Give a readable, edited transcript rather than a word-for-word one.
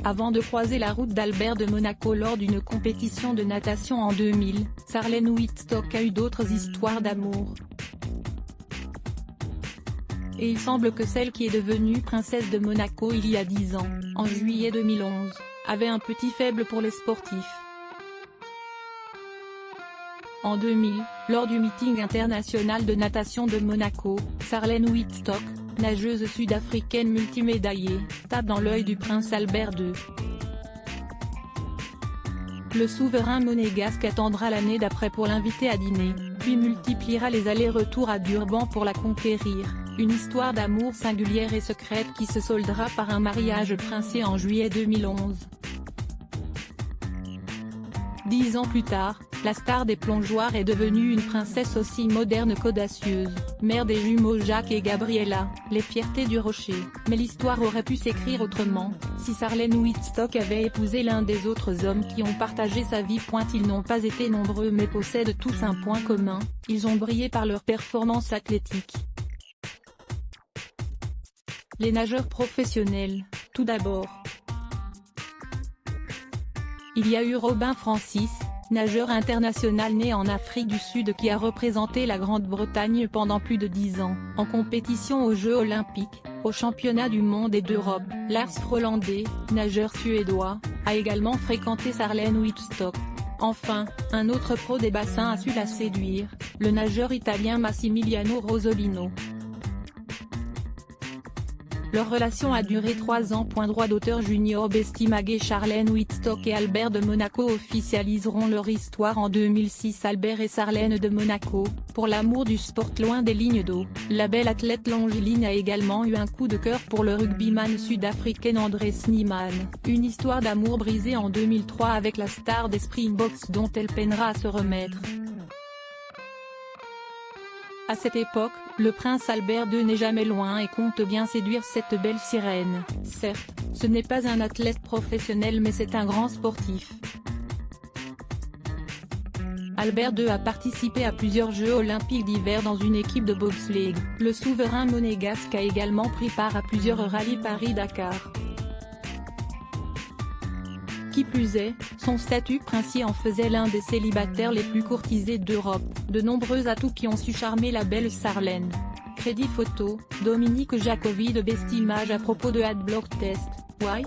Avant de croiser la route d'Albert de Monaco lors d'une compétition de natation en 2000, Sarlène Whitstock a eu d'autres histoires d'amour. Et il semble que celle qui est devenue princesse de Monaco il y a 10 ans, en juillet 2011, avait un petit faible pour les sportifs. En 2000, lors du meeting international de natation de Monaco, Sarlène Whitstock, nageuse sud-africaine multimédaillée, tape dans l'œil du prince Albert II. Le souverain monégasque attendra l'année d'après pour l'inviter à dîner, puis multipliera les allers-retours à Durban pour la conquérir, une histoire d'amour singulière et secrète qui se soldera par un mariage princier en juillet 2011. 10 ans plus tard, la star des plongeoires est devenue une princesse aussi moderne qu'audacieuse, mère des jumeaux Jacques et Gabriella, les fiertés du Rocher. Mais l'histoire aurait pu s'écrire autrement, si Sarlène Whitstock avait épousé l'un des autres hommes qui ont partagé sa vie. Ils n'ont pas été nombreux mais possèdent tous un point commun, ils ont brillé par leur performance athlétique. Les nageurs professionnels, tout d'abord. Il y a eu Robin Francis, nageur international né en Afrique du Sud qui a représenté la Grande-Bretagne pendant plus de 10 ans, en compétition aux Jeux Olympiques, aux Championnats du monde et d'Europe. Lars Frölander, nageur suédois, a également fréquenté Sarlène Whitstock. Enfin, un autre pro des bassins a su la séduire, le nageur italien Massimiliano Rosolino. Leur relation a duré 3 ans. Droit d'auteur Junior Bestimage. Sarlène Whitstock et Albert de Monaco officialiseront leur histoire en 2006. Albert et Sarlène de Monaco, pour l'amour du sport loin des lignes d'eau, la belle athlète longiligne a également eu un coup de cœur pour le rugbyman sud-africain André Snyman, une histoire d'amour brisée en 2003 avec la star des Springboks dont elle peinera à se remettre. À cette époque, le prince Albert II n'est jamais loin et compte bien séduire cette belle sirène. Certes, ce n'est pas un athlète professionnel mais c'est un grand sportif. Albert II a participé à plusieurs Jeux olympiques d'hiver dans une équipe de bobsleigh. Le souverain monégasque a également pris part à plusieurs rallyes Paris-Dakar. Qui plus est, son statut princier en faisait l'un des célibataires les plus courtisés d'Europe. De nombreux atouts qui ont su charmer la belle Sarlène. Crédit photo, Dominique Jacobi de Bestimage à propos de Adblock Test. Why?